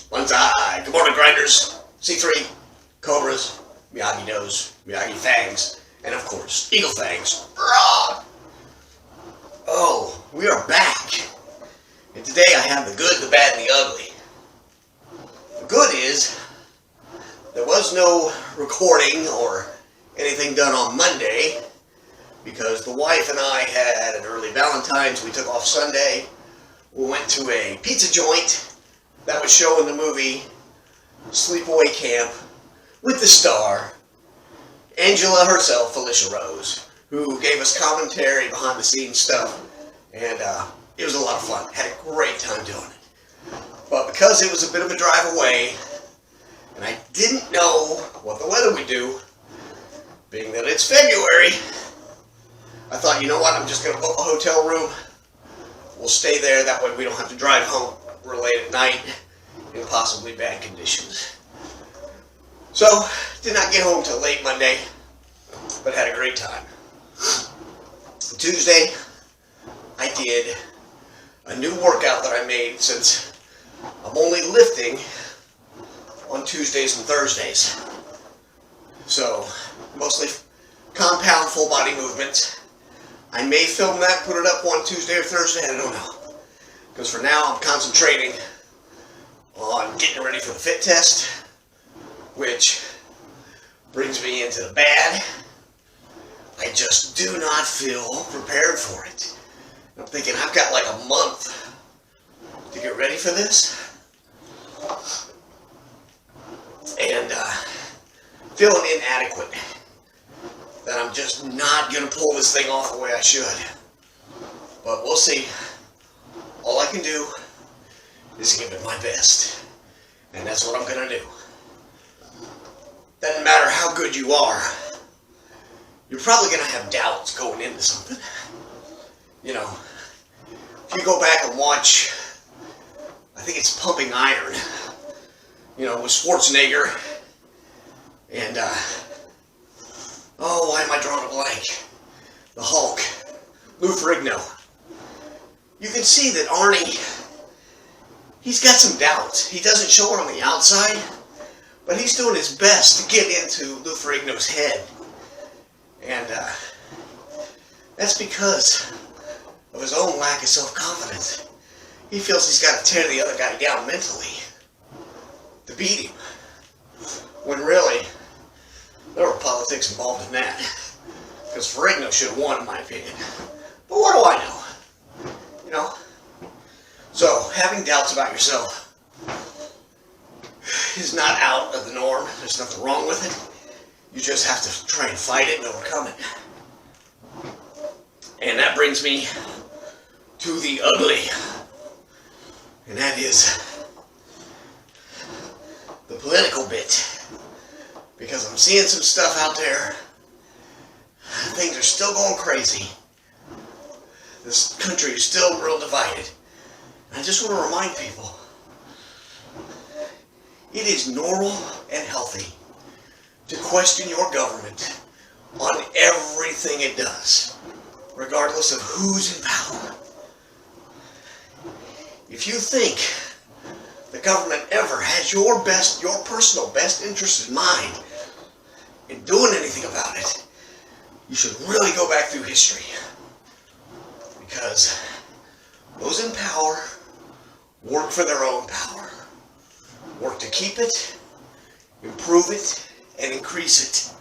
Banzai! Good morning, grinders. C3, cobras, Miyagi Does, Miyagi Fangs, and of course, Eagle Fangs. Rah! Oh, we are back. And today I have the good, the bad, and the ugly. The good is, there was no recording or anything done on Monday because the wife and I had an early Valentine's. We took off Sunday. We went to a pizza joint that was showing the movie Sleepaway Camp with the star, Angela herself, Felicia Rose, who gave us commentary, behind the scenes stuff, and it was a lot of fun. Had a great time doing it. But because it was a bit of a drive away, and I didn't know what the weather would do, being that it's February, I thought, you know what, I'm just going to book a hotel room. We'll stay there, that way we don't have to drive home real late at night in possibly bad conditions. So, did not get home till late Monday, but had a great time. Tuesday, I did a new workout that I made since I'm only lifting on Tuesdays and Thursdays. So, mostly compound full body movements. I may film that, put it up on Tuesday or Thursday, I don't know. Because for now, I'm concentrating on getting ready for the fit test, which brings me into the bad. I just do not feel prepared for it. I'm thinking I've got like a month to get ready for this. And feeling inadequate. That I'm just not going to pull this thing off the way I should. But we'll see. All I can do is give it my best. And that's what I'm going to do. Doesn't matter how good you are, you're probably going to have doubts going into something. You know, if you go back and watch, I think it's Pumping Iron, you know, with Schwarzenegger, and, oh, why am I drawing a blank? The Hulk, Lou Ferrigno. You can see that Arnie, he's got some doubts. He doesn't show it on the outside, but he's doing his best to get into Lou Ferrigno's head. And that's because of his own lack of self-confidence. He feels he's got to tear the other guy down mentally to beat him. When really, there were politics involved in that. Because Ferrigno should have won, in my opinion. But what do I know? You know? So, having doubts about yourself is not out of the norm. There's nothing wrong with it. You just have to try and fight it and overcome it. And that brings me to the ugly. And that is the political bit. Because I'm seeing some stuff out there. Things are still going crazy. This country is still real divided. I just want to remind people, it is normal and healthy to question your government on everything it does, regardless of who's in power. If you think the government ever has your personal best interest in mind in doing anything about it, you should really go back through history. Because those in power work for their own power. Work to keep it, improve it, and increase it.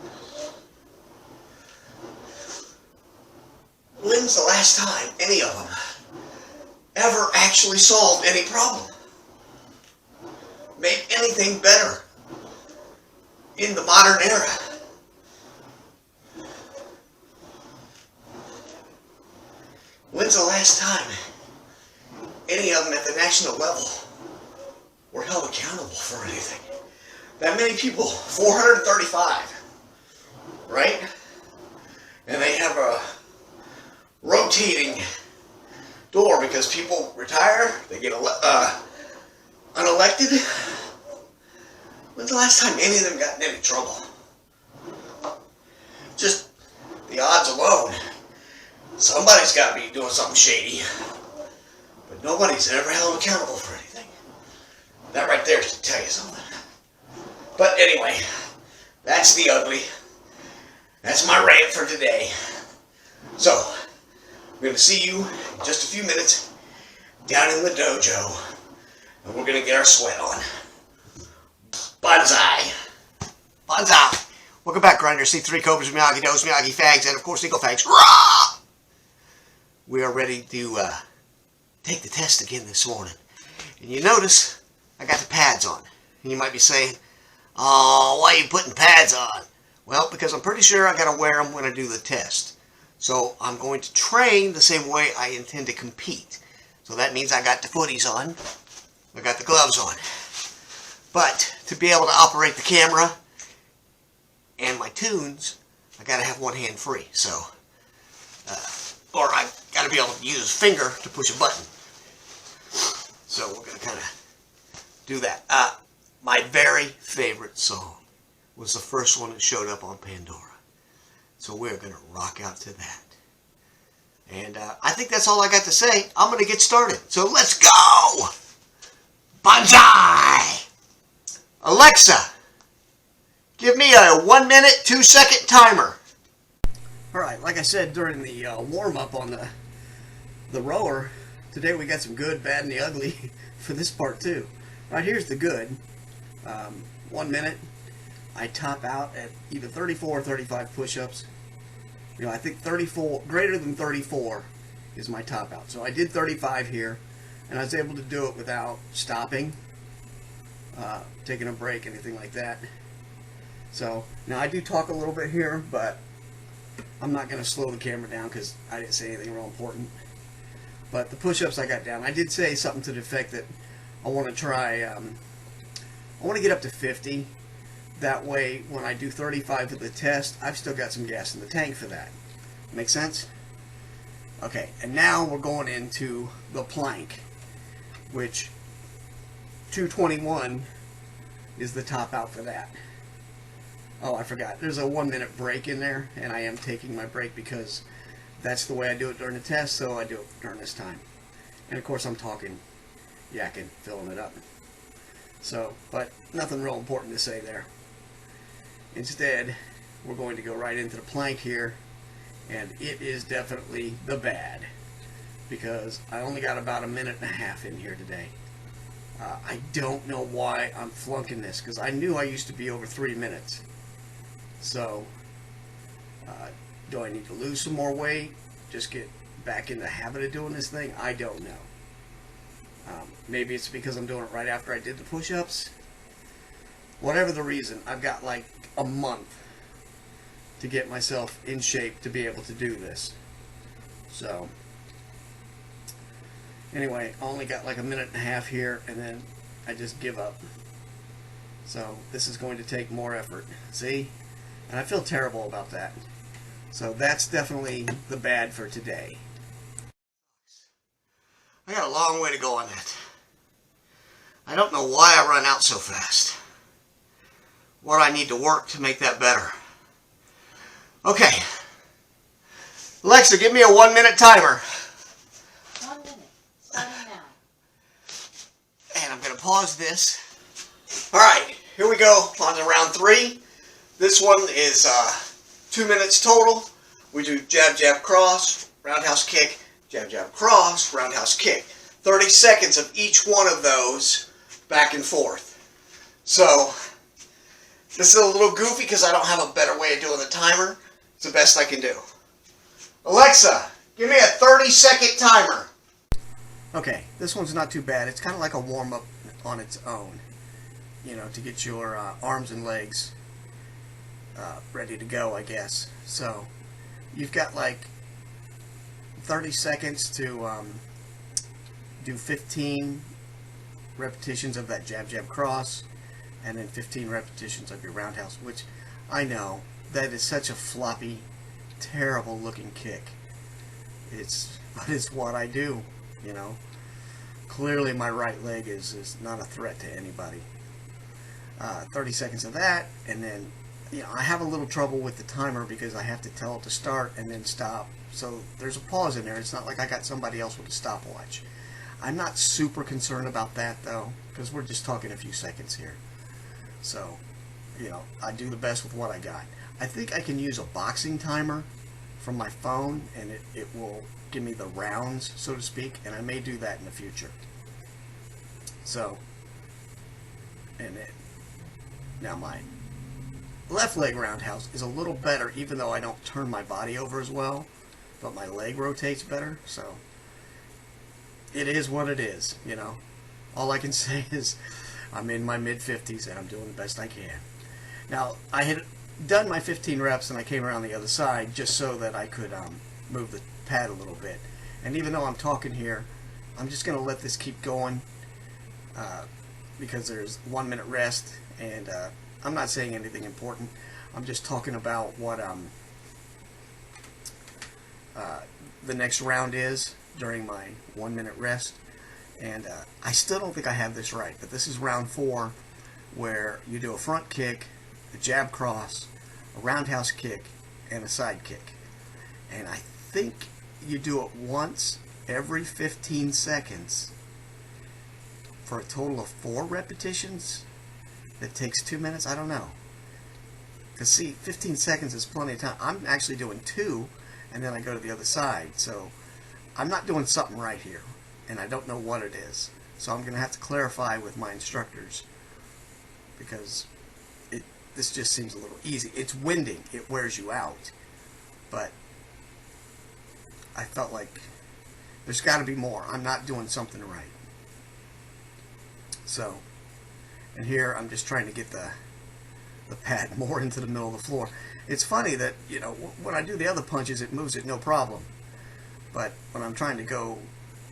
When's the last time any of them ever actually solved any problem? Made anything better in the modern era? When's the last time any of them at the national level were held accountable for anything? That many people, 435, right? And they have a rotating door because people retire, they get unelected. When's the last time any of them got in any trouble? Just the odds alone. Somebody's got to be doing something shady. But nobody's ever held accountable for anything. That right there should tell you something. But anyway, that's the ugly. That's my rant for today. So, we're going to see you in just a few minutes down in the dojo. And we're going to get our sweat on. Banzai. Banzai. Welcome back, Grinders. C3 Cobras, Miyagi-Dos, Miyagi-Fangs, and of course, Eagle Fangs. Rah! We are ready to take the test again this morning. And you notice I got the pads on. And you might be saying, oh, why are you putting pads on? Well, because I'm pretty sure I got to wear them when I do the test. So I'm going to train the same way I intend to compete. So that means I got the footies on. I got the gloves on. But to be able to operate the camera and my tunes, I got to have one hand free. So, or I got to be able to use a finger to push a button. So we're going to kind of do that. My very favorite song was the first one that showed up on Pandora. So we're going to rock out to that. And I think that's all I got to say. I'm going to get started. So let's go! Banzai! Alexa, give me a 1 minute, 2 second timer. Alright, like I said during the warm-up on the rower, today we got some good, bad, and the ugly for this part too. Right, here's the good. 1 minute, I top out at either 34 or 35 push-ups. You know, I think 34, greater than 34 is my top out. So I did 35 here, and I was able to do it without stopping, taking a break, anything like that. So, now I do talk a little bit here, but I'm not going to slow the camera down because I didn't say anything real important. But the push-ups I got down, I did say something to the effect that I want to try, I want to get up to 50. That way, when I do 35 for the test, I've still got some gas in the tank for that. Make sense? Okay, and now we're going into the plank, which 221 is the top out for that. Oh, I forgot. There's a 1 minute break in there, and I am taking my break because that's the way I do it during the test, so I do it during this time. And of course, I'm talking, yakking, filling it up. So, but nothing real important to say there. Instead, we're going to go right into the plank here, and it is definitely the bad, because I only got about 1.5 minutes in here today. I don't know why I'm flunking this, because I knew I used to be over 3 minutes. So, do I need to lose some more weight? Just get back in the habit of doing this thing? I don't know. Maybe it's because I'm doing it right after I did the push-ups. Whatever the reason, I've got like a month to get myself in shape to be able to do this. So, anyway, I only got like 1.5 minutes here, and then I just give up. So, this is going to take more effort. See? And I feel terrible about that. So, that's definitely the bad for today. I got a long way to go on that. I don't know why I run out so fast. What I need to work to make that better. Okay. Alexa, give me a 1 minute timer. 1 minute. Starting now. And I'm going to pause this. Alright, here we go. On to round 3. This one is 2 minutes total. We do jab, jab, cross, roundhouse kick, jab, jab, cross, roundhouse kick. 30 seconds of each one of those back and forth. So, this is a little goofy because I don't have a better way of doing the timer. It's the best I can do. Alexa, give me a 30-second timer. Okay, this one's not too bad. It's kind of like a warm-up on its own. You know, to get your arms and legs ready to go, I guess. So, you've got like 30 seconds to do 15 repetitions of that jab, jab, cross, and then 15 repetitions of your roundhouse, which I know that is such a floppy, terrible looking kick. But it's what I do, you know. Clearly my right leg is not a threat to anybody. 30 seconds of that, and then, you know, I have a little trouble with the timer because I have to tell it to start and then stop. So there's a pause in there. It's not like I got somebody else with a stopwatch. I'm not super concerned about that though, because we're just talking a few seconds here. So, I do the best with what I got. I think I can use a boxing timer from my phone, and it will give me the rounds, so to speak, and I may do that in the future. So, now my left leg roundhouse is a little better, even though I don't turn my body over as well, but my leg rotates better, so it is what it is, All I can say is I'm in my mid-50s and I'm doing the best I can. Now, I had done my 15 reps and I came around the other side just so that I could move the pad a little bit. And even though I'm talking here, I'm just going to let this keep going because there's 1 minute rest, and I'm not saying anything important. I'm just talking about what the next round is during my 1 minute rest. And I still don't think I have this right, but this is round 4, where you do a front kick, a jab cross, a roundhouse kick, and a side kick. And I think you do it once every 15 seconds for a total of 4 repetitions. That takes 2 minutes. I don't know. Because see, 15 seconds is plenty of time. I'm actually doing 2, and then I go to the other side. So I'm not doing something right here, and I don't know what it is. So I'm going to have to clarify with my instructors, because this just seems a little easy. It's winding. It wears you out. But I felt like there's got to be more. I'm not doing something right. So, and here I'm just trying to get the pad more into the middle of the floor. It's funny that, when I do the other punches, it moves it no problem. But when I'm trying to go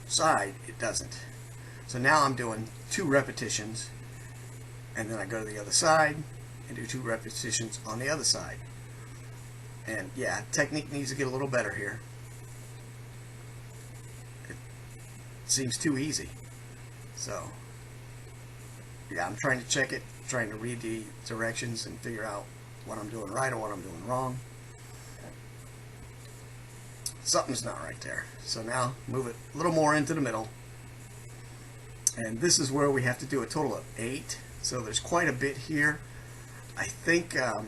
side, it doesn't. So now I'm doing 2 repetitions, and then I go to the other side and do 2 repetitions on the other side. And yeah, technique needs to get a little better here. It seems too easy. So yeah, I'm trying to check it, trying to read the directions and figure out what I'm doing right or what I'm doing wrong. Something's not right there. So now move it a little more into the middle. And this is where we have to do a total of 8. So there's quite a bit here. I think I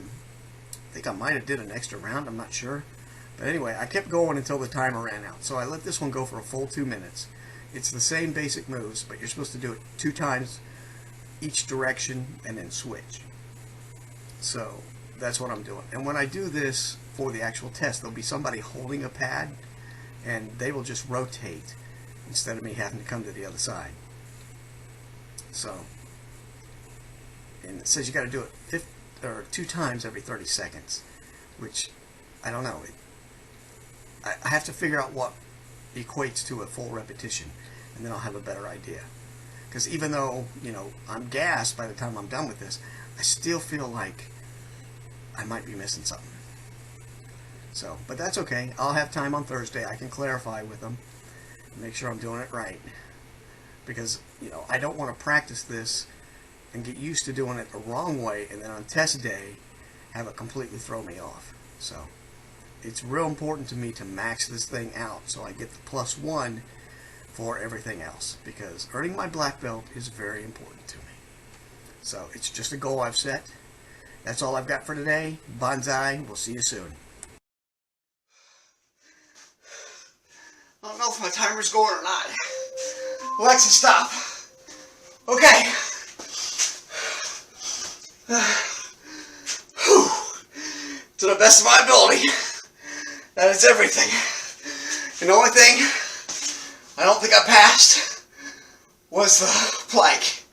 might have did an extra round. I'm not sure. But anyway, I kept going until the timer ran out. So I let this one go for a full 2 minutes. It's the same basic moves, but you're supposed to do it 2 times each direction and then switch. So that's what I'm doing. And when I do this for the actual test, there'll be somebody holding a pad, and they will just rotate instead of me having to come to the other side. So, and it says you got to do it 2 times every 30 seconds, which I don't know. I have to figure out what equates to a full repetition, and then I'll have a better idea. Because even though, I'm gassed by the time I'm done with this, I still feel like I might be missing something. So, but that's okay. I'll have time on Thursday. I can clarify with them and make sure I'm doing it right. Because, I don't want to practice this and get used to doing it the wrong way, and then on test day have it completely throw me off. So it's real important to me to max this thing out so I get the +1 for everything else, because earning my black belt is very important to me. So it's just a goal I've set. That's all I've got for today. Banzai. We'll see you soon. I don't know if my timer's going or not. Alexa, stop. Okay. To the best of my ability. That is everything. And the only thing I don't think I passed was the plank.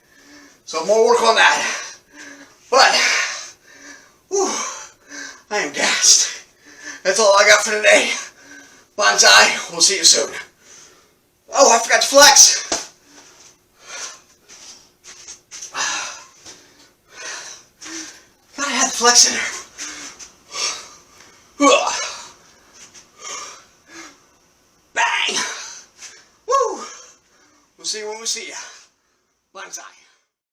So more work on that. But, whew, I am gassed. That's all I got for today. Banzai, we'll see you soon. Oh, I forgot to flex. Gotta have the flex in there.